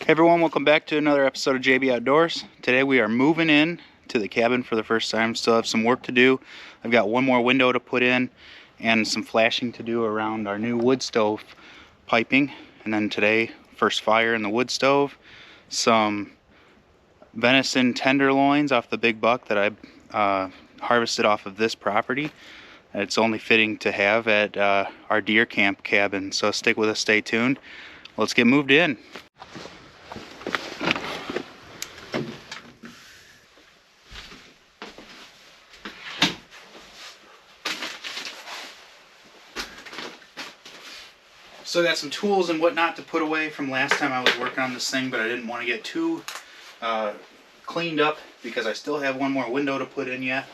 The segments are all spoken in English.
Hey everyone, welcome back to another episode of JB Outdoors. Today we are moving in to the cabin for the first time. Still have some work to do. I've got one more window to put in and some flashing to do around our new wood stove piping. And then today, first fire in the wood stove. Some venison tenderloins off the big buck that I harvested off of this property. It's only fitting to have at our deer camp cabin. So stick with us, stay tuned. Let's get moved in. Still got some tools and whatnot to put away from last time I was working on this thing, but I didn't want to get too cleaned up because I still have one more window to put in yet.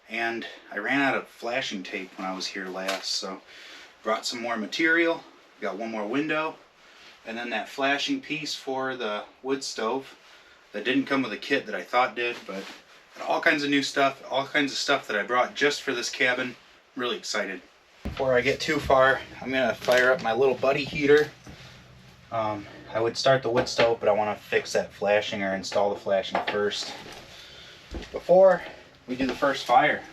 And I ran out of flashing tape when I was here last, so brought some more material, got one more window, and then that flashing piece for the wood stove that didn't come with a kit that I thought did, but all kinds of new stuff, all kinds of stuff that I brought just for this cabin. I'm really excited. Before I get too far, I'm going to fire up my little buddy heater. I would start the wood stove, but I want to fix that flashing or install the flashing first before we do the first fire.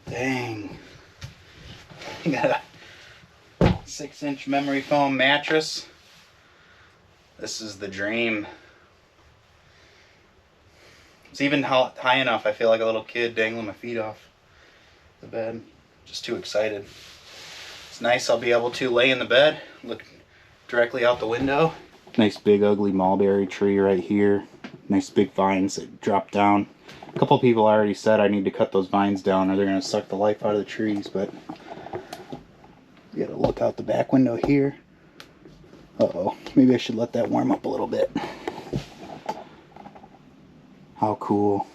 Dang. I got a 6-inch memory foam mattress. This is the dream. It's even high enough I feel like a little kid dangling my feet off the bed. Just too excited. It's nice I'll be able to lay in the bed, look directly out the window. Nice big ugly mulberry tree right here. Nice big vines that drop down. A couple people already said I need to cut those vines down or they're going to suck the life out of the trees, but you gotta look out the back window here. Uh-oh, maybe I should let that warm up a little bit. How cool.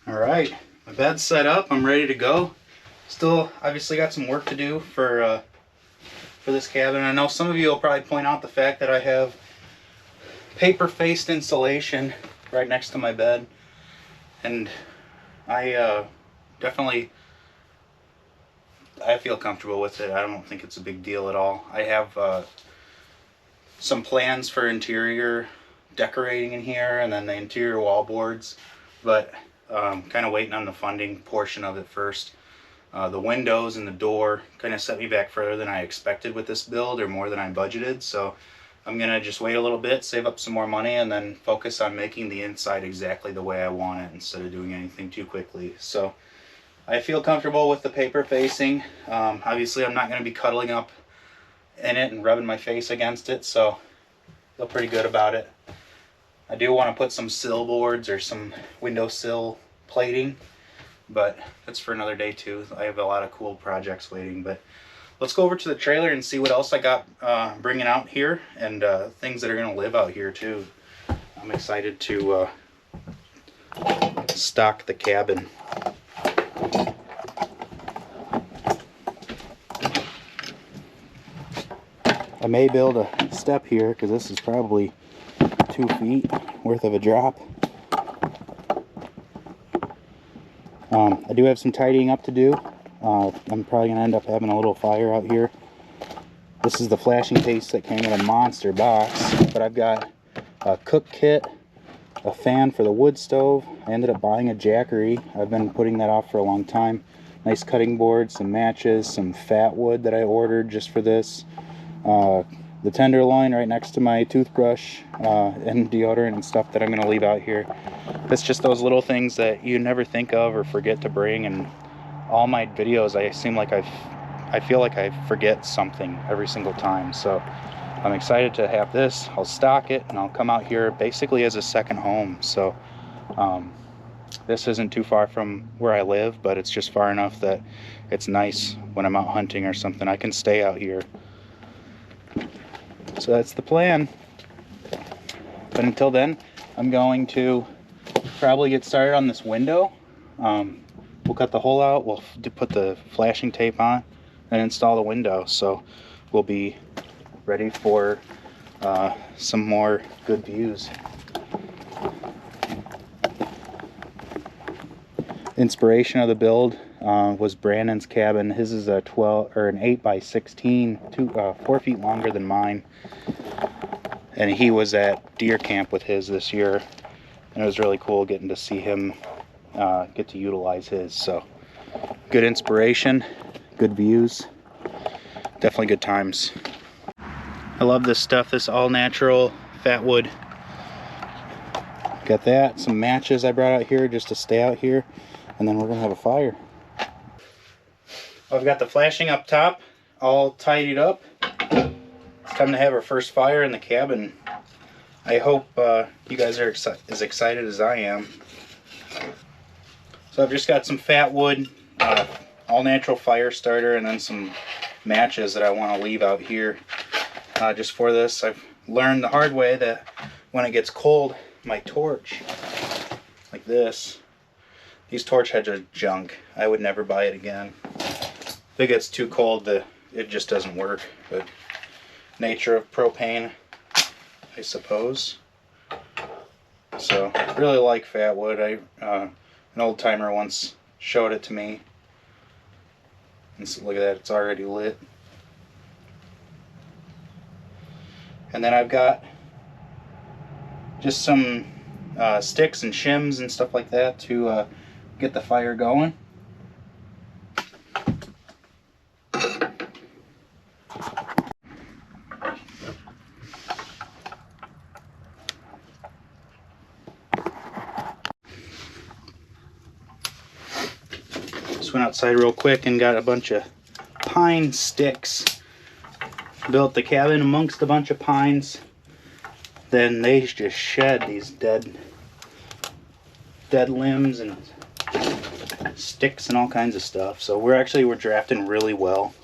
Alright, my bed's set up, I'm ready to go. Still, obviously got some work to do for this cabin. I know some of you will probably point out the fact that I have paper-faced insulation right next to my bed. And I feel comfortable with it. I don't think it's a big deal at all. I have some plans for interior decorating in here and then the interior wall boards, but kind of waiting on the funding portion of it first. The windows and the door kind of set me back further than I expected with this build, or more than I budgeted, so I'm gonna just wait a little bit, save up some more money, and then focus on making the inside exactly the way I want it instead of doing anything too quickly. So I feel comfortable with the paper facing. Obviously I'm not going to be cuddling up in it and rubbing my face against it, so I feel pretty good about it. I do want to put some sill boards or some windowsill plating, but that's for another day too. I have a lot of cool projects waiting, but let's go over to the trailer and see what else I got bringing out here, and things that are going to live out here too. I'm excited to stock the cabin. I may build a step here because this is probably 2 feet worth of a drop. I do have some tidying up to do. I'm probably going to end up having a little fire out here. This is the flashing case that came in a monster box, but I've got a cook kit, a fan for the wood stove. I ended up buying a jackery. I've been putting that off for a long time. Nice cutting board, some matches, some fat wood that I ordered just for this. The tenderloin right next to my toothbrush and deodorant and stuff that I'm going to leave out here. It's just those little things that you never think of or forget to bring, and all my videos I feel like I forget something every single time. So I'm excited to have this. I'll stock it and I'll come out here basically as a second home. So this isn't too far from where I live, but it's just far enough that it's nice when I'm out hunting or something. I can stay out here. So that's the plan. But until then, I'm going to probably get started on this window. We'll cut the hole out, we'll put the flashing tape on, and install the window. So we'll be ready for some more good views. Inspiration of the build was Brandon's cabin. His is a 12 or an 8x16, 4 feet longer than mine. And he was at deer camp with his this year, and it was really cool getting to see him get to utilize his. So good inspiration, good views, definitely good times. I love this stuff, this all natural fat wood. Got that, some matches I brought out here just to stay out here, and then we're gonna have a fire. I've got the flashing up top all tidied up. It's time to have our first fire in the cabin. I hope you guys are as excited as I am. So I've just got some fat wood, all natural fire starter, and then some matches that I want to leave out here just for this. I've learned the hard way that when it gets cold, my torch, like this, these torch heads are junk. I would never buy it again. If it gets too cold, it just doesn't work. But nature of propane, I suppose. So really like fat wood. An old timer once showed it to me, and so look at that, it's already lit. And then I've got just some sticks and shims and stuff like that to get the fire going. Just went outside real quick and got a bunch of pine sticks. Built the cabin amongst a bunch of pines. Then they just shed these dead limbs and sticks and all kinds of stuff. So we're drafting really well.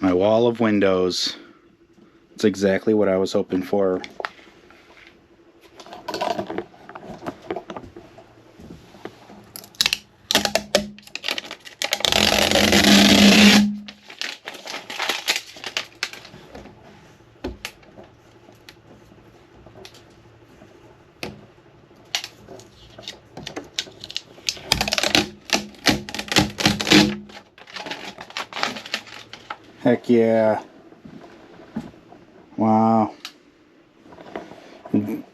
My wall of windows. It's exactly what I was hoping for. Heck yeah. Wow.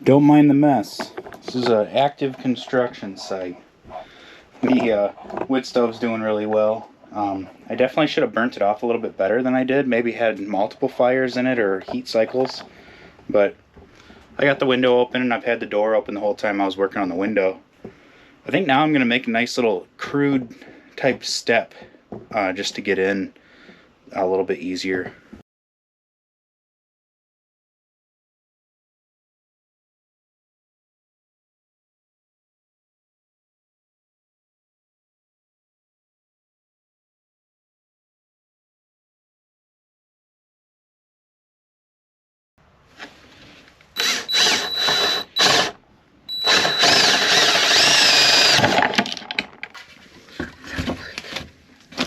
Don't mind the mess. This is an active construction site. The wood stove's doing really well. I definitely should have burnt it off a little bit better than I did. Maybe had multiple fires in it or heat cycles. But I got the window open and I've had the door open the whole time I was working on the window. I think now I'm going to make a nice little crude type step just to get in a little bit easier.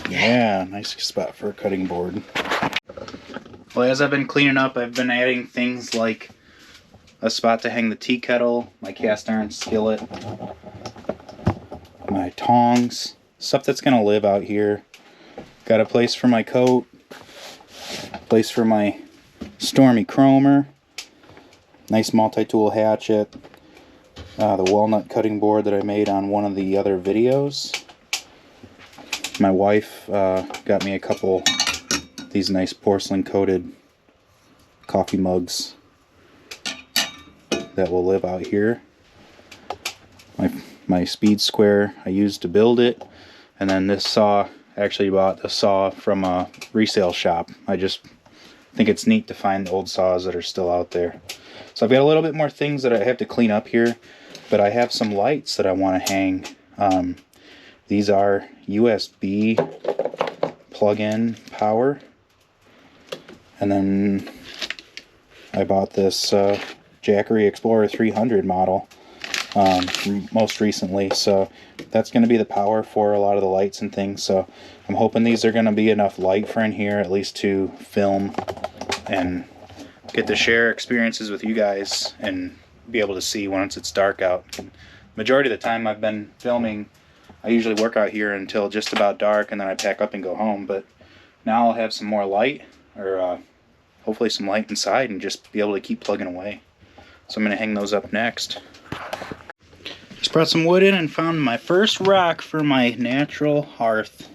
Yeah, nice spot for a cutting board. Well, as I've been cleaning up, I've been adding things like a spot to hang the tea kettle, my cast iron skillet, my tongs, stuff that's going to live out here. Got a place for my coat, place for my Stormy chromer, nice multi-tool hatchet, the walnut cutting board that I made on one of the other videos, My wife got me a couple of these nice porcelain coated coffee mugs that will live out here. My speed square I used to build it, and then this saw, actually bought the saw from a resale shop. I just think it's neat to find old saws that are still out there. So I've got a little bit more things that I have to clean up here, but I have some lights that I want to hang. These are USB plug-in power, and then I bought this Jackery Explorer 300 model most recently, so that's going to be the power for a lot of the lights and things. So I'm hoping these are going to be enough light for in here, at least to film and get to share experiences with you guys and be able to see once it's dark out. Majority of the time I've been filming, I usually work out here until just about dark, and then I pack up and go home. But now I'll have some more light, or hopefully some light inside, and just be able to keep plugging away. So I'm going to hang those up next. Just brought some wood in and found my first rock for my natural hearth.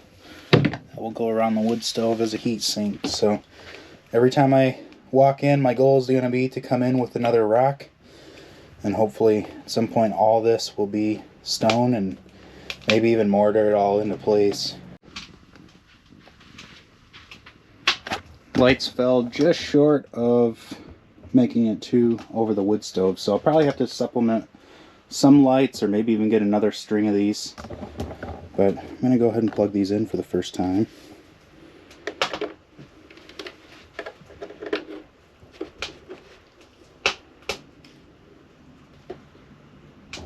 That will go around the wood stove as a heat sink. So every time I walk in, my goal is going to be to come in with another rock. And hopefully at some point all this will be stone and maybe even mortar it all into place. Lights fell just short of making it to over the wood stove, so I'll probably have to supplement some lights or maybe even get another string of these. But I'm going to go ahead and plug these in for the first time.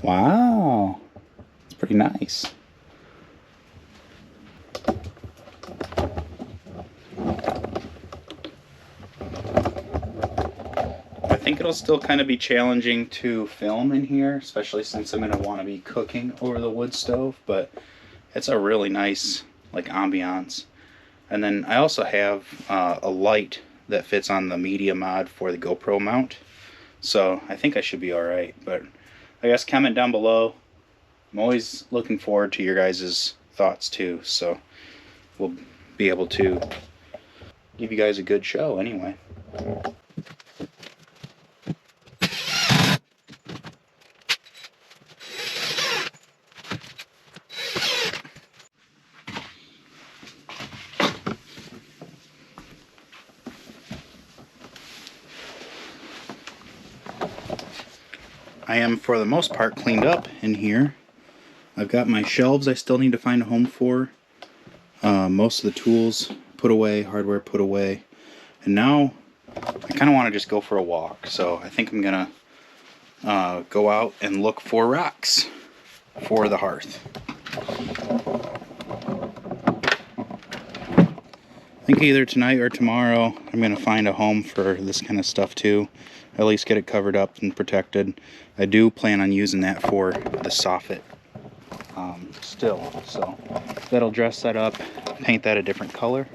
Wow, it's pretty nice. I think it'll still kind of be challenging to film in here, especially since I'm going to want to be cooking over the wood stove, but it's a really nice like ambiance. And then I also have a light that fits on the media mod for the GoPro mount, so I think I should be alright. But I guess comment down below. I'm always looking forward to your guys' thoughts too, so we'll be able to give you guys a good show anyway. I am for the most part cleaned up in here. I've got my shelves I still need to find a home for. Most of the tools put away, hardware put away. And now I kind of want to just go for a walk. So I think I'm going to go out and look for rocks for the hearth. I think either tonight or tomorrow I'm going to find a home for this kind of stuff too. At least get it covered up and protected. I do plan on using that for the soffit still, so that'll dress that up, paint that a different color.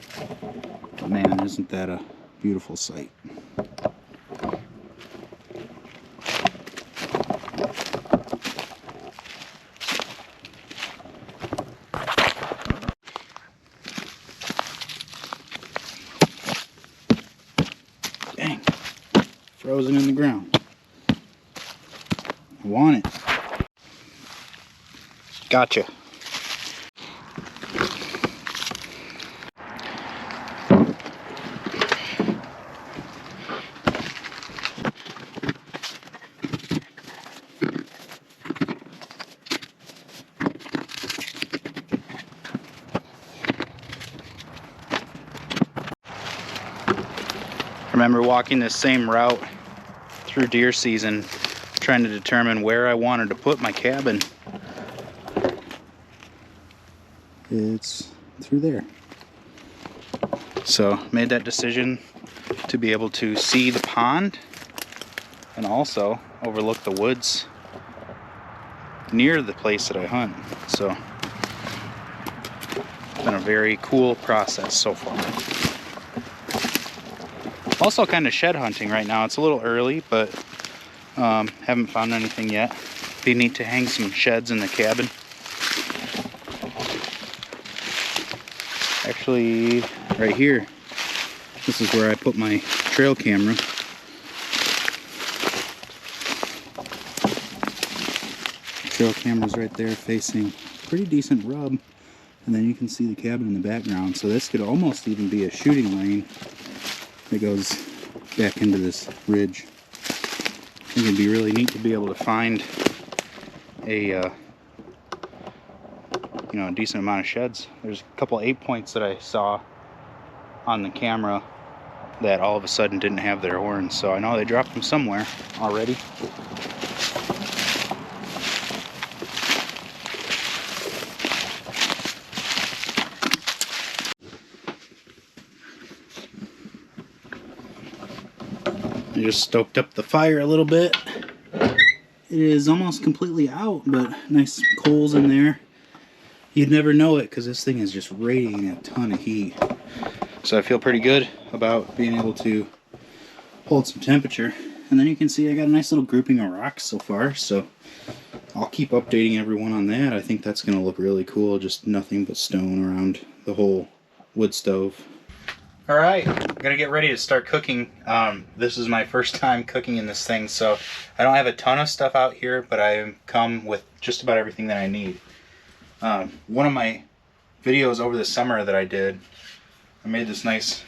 But man, isn't that a beautiful sight. Dang, frozen in the ground. I want it. Gotcha. I remember walking this same route through deer season, trying to determine where I wanted to put my cabin. It's through there. So made that decision to be able to see the pond and also overlook the woods near the place that I hunt. So it's been a very cool process so far. Also kind of shed hunting right now. It's a little early, but haven't found anything yet. Be neat to hang some sheds in the cabin. Actually, right here, this is where I put my trail camera. Trail camera's right there facing pretty decent rub, and then you can see the cabin in the background. So this could almost even be a shooting lane that goes back into this ridge. I think it'd be really neat to be able to find a a decent amount of sheds. There's a couple 8-points that I saw on the camera that all of a sudden didn't have their horns, so I know they dropped them somewhere already. I just stoked up the fire a little bit. It is almost completely out, but nice coals in there. You'd never know it because this thing is just radiating a ton of heat. So I feel pretty good about being able to hold some temperature. And then you can see I got a nice little grouping of rocks so far, so I'll keep updating everyone on that. I think that's going to look really cool, just nothing but stone around the whole wood stove. Alright, I'm going to get ready to start cooking. This is my first time cooking in this thing, so I don't have a ton of stuff out here, but I come with just about everything that I need. One of my videos over the summer that I did, I made this nice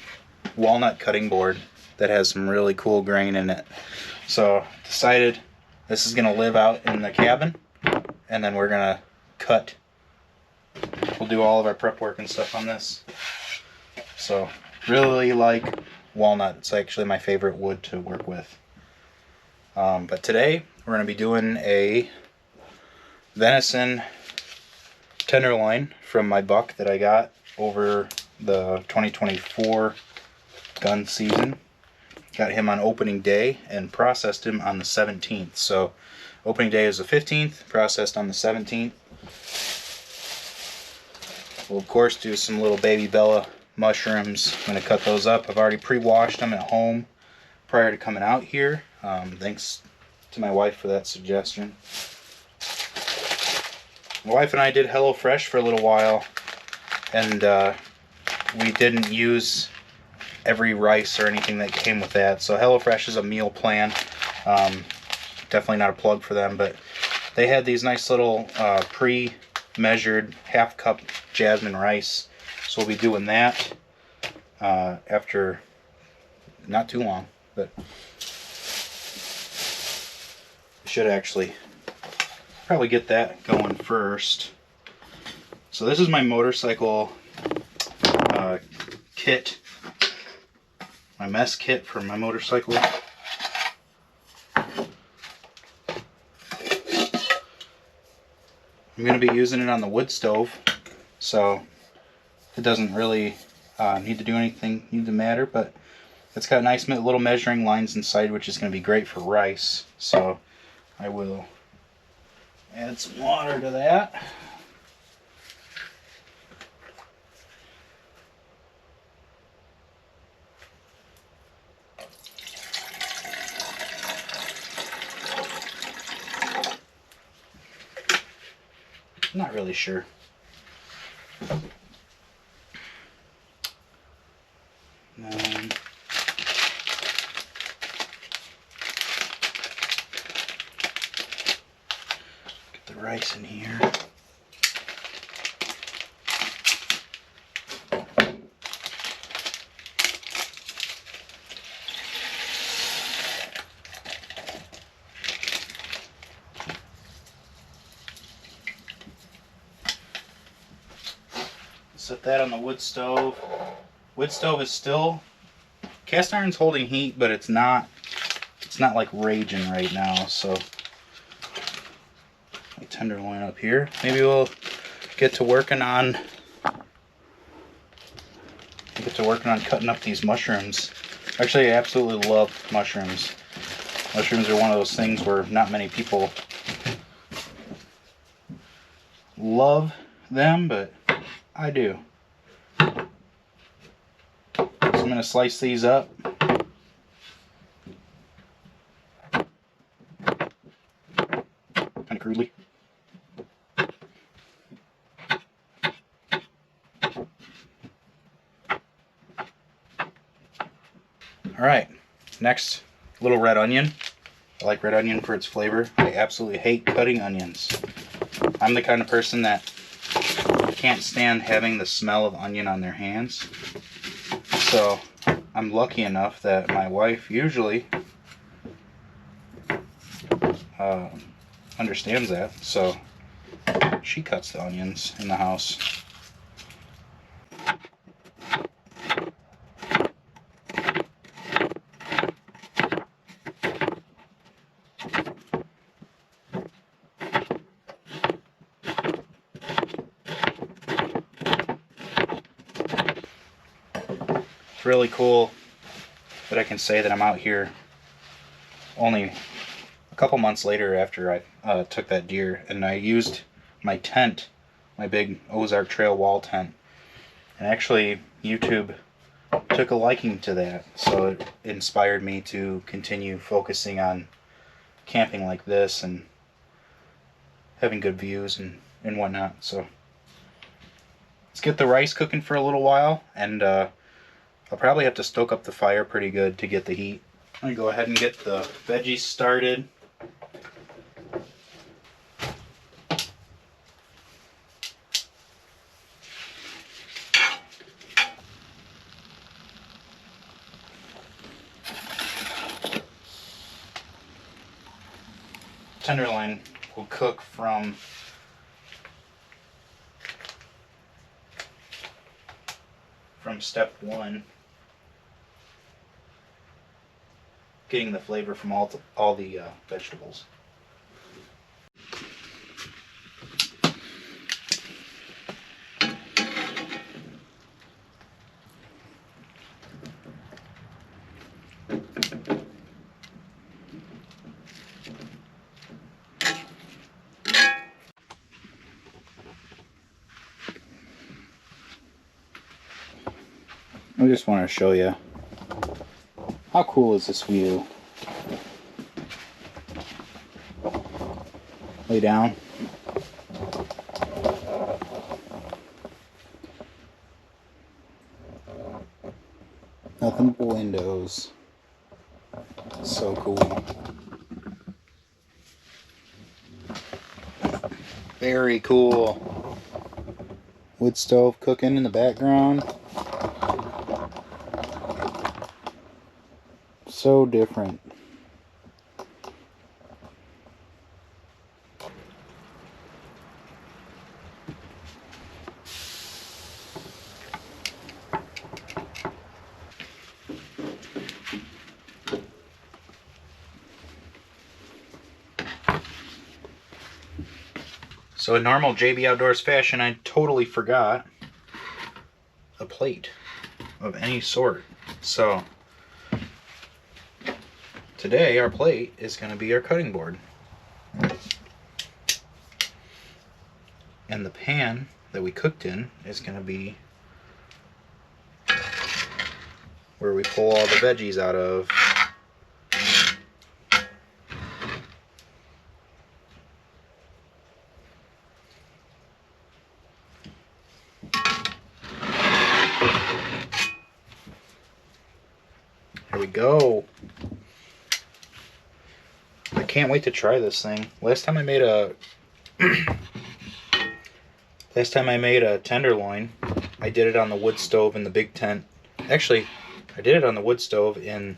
walnut cutting board that has some really cool grain in it. So decided this is going to live out in the cabin, and then we're going to cut. We'll do all of our prep work and stuff on this. So really like walnut. It's actually my favorite wood to work with. But today we're going to be doing a venison tenderloin from my buck that I got over the 2024 gun season. Got him on opening day and processed him on the 17th. So opening day is the 15th, processed on the 17th. We'll of course do some little baby Bella mushrooms. I'm going to cut those up. I've already pre-washed them at home prior to coming out here. Thanks to my wife for that suggestion. My wife and I did HelloFresh for a little while, and we didn't use every rice or anything that came with that. So HelloFresh is a meal plan. Definitely not a plug for them, but they had these nice little pre-measured half-cup jasmine rice. So we'll be doing that after not too long, but we should actually probably get that going first. So this is my motorcycle kit, my mess kit for my motorcycle. I'm going to be using it on the wood stove, so it doesn't really need to do anything, need to matter, but it's got nice little measuring lines inside, which is going to be great for rice. So I will add some water to that. I'm not really sure. Get the rice in here. Set that on the wood stove. Wood stove is still, cast iron's holding heat, but it's not like raging right now. So my tenderloin up here. Maybe we'll get to working on cutting up these mushrooms. Actually, I absolutely love mushrooms. Mushrooms are one of those things where not many people love them, but I do. So I'm going to slice these up. Kind of crudely. Alright, next, little red onion. I like red onion for its flavor. I absolutely hate cutting onions. I'm the kind of person that can't stand having the smell of onion on their hands. So I'm lucky enough that my wife usually understands that. So she cuts the onions in the house. It's really cool that I can say that I'm out here only a couple months later after I took that deer, and I used my tent, my big Ozark Trail wall tent, and actually YouTube took a liking to that, so it inspired me to continue focusing on camping like this and having good views and whatnot. So let's get the rice cooking for a little while, and I'll probably have to stoke up the fire pretty good to get the heat. I'm going to go ahead and get the veggies started. Tenderloin will cook from step one, getting the flavor from all the vegetables. I just want to show you how cool is this view. Lay down. Nothing but windows. So cool. Very cool. Wood stove cooking in the background. So different. So in normal JB Outdoors fashion, I totally forgot a plate of any sort. So today our plate is going to be our cutting board. And the pan that we cooked in is going to be where we pull all the veggies out of. Here we go. I can't wait to try this thing. Last time I made a tenderloin, I did it on the wood stove in the big tent. Actually, I did it on the wood stove in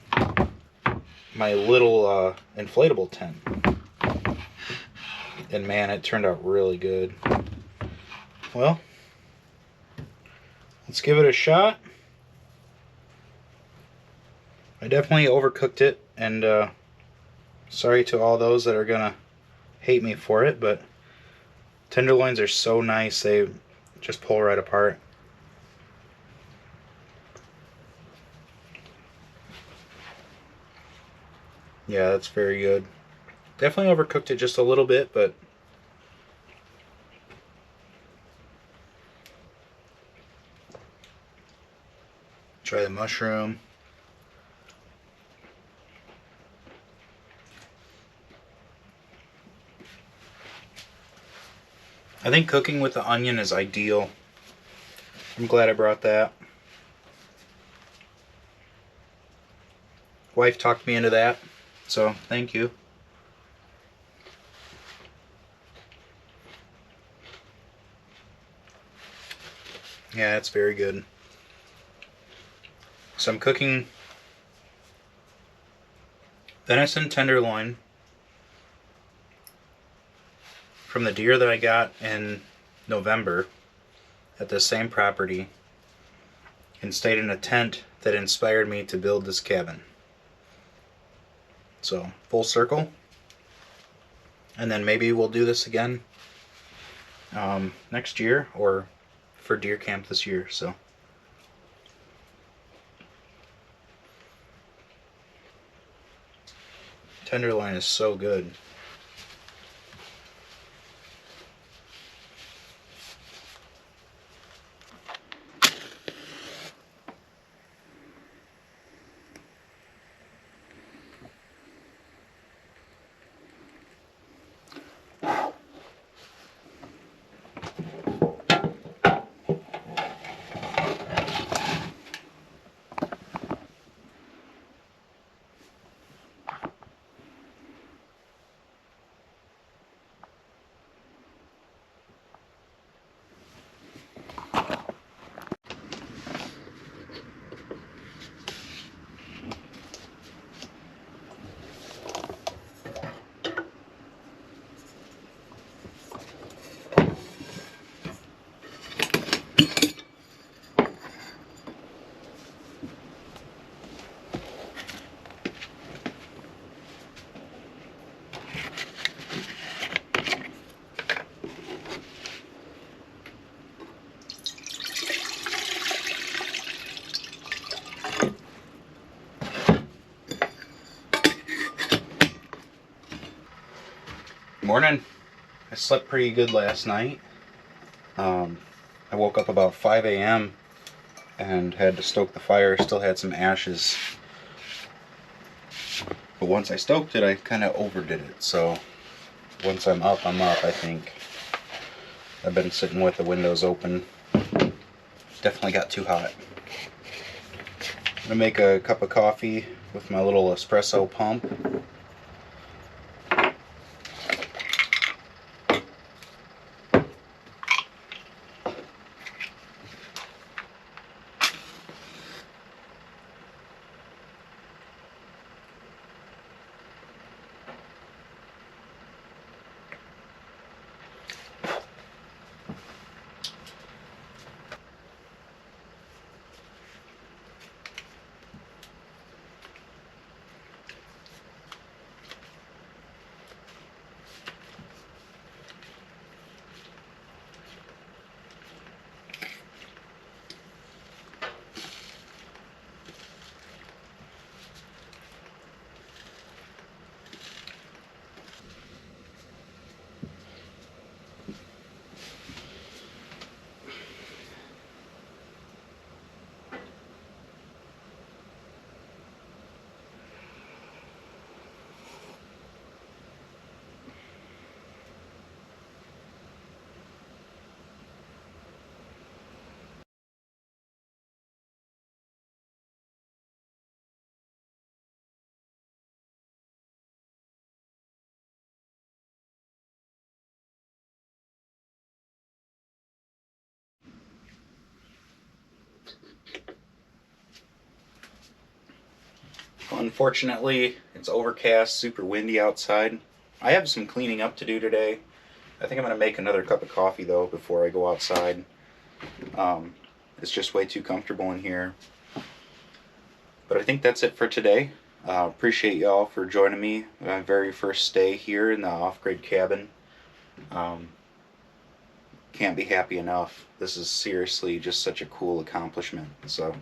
my little inflatable tent. And man, it turned out really good. Well, let's give it a shot. I definitely overcooked it, and sorry to all those that are gonna hate me for it, but tenderloins are so nice, they just pull right apart. Yeah, that's very good. Definitely overcooked it just a little bit, but try the mushroom. I think cooking with the onion is ideal. I'm glad I brought that. wife talked me into that, so thank you. Yeah, it's very good. So I'm cooking venison tenderloin from the deer that I got in November at the same property and stayed in a tent that inspired me to build this cabin. So, full circle. And then maybe we'll do this again next year or for deer camp this year. So, tenderloin is so good. Morning. I slept pretty good last night. I woke up about 5 a.m. and had to stoke the fire. Still had some ashes. But once I stoked it, I kind of overdid it. So once I'm up, I think. I've been sitting with the windows open. Definitely got too hot. I'm gonna make a cup of coffee with my little espresso pump. Unfortunately, it's overcast, super windy outside. I have some cleaning up to do today. I think I'm going to make another cup of coffee though before I go outside. It's just way too comfortable in here. But I think that's it for today. Appreciate y'all for joining me on my very first stay here in the off-grid cabin. Can't be happy enough. This is seriously just such a cool accomplishment. So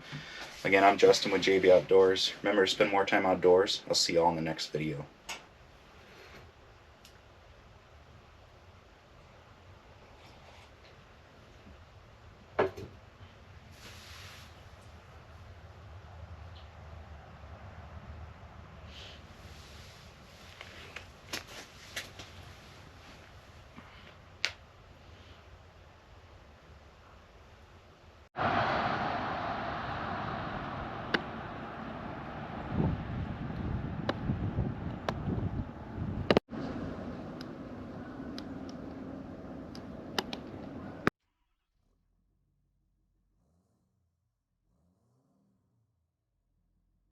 again, I'm Justin with JB Outdoors. Remember to spend more time outdoors. I'll see y'all in the next video.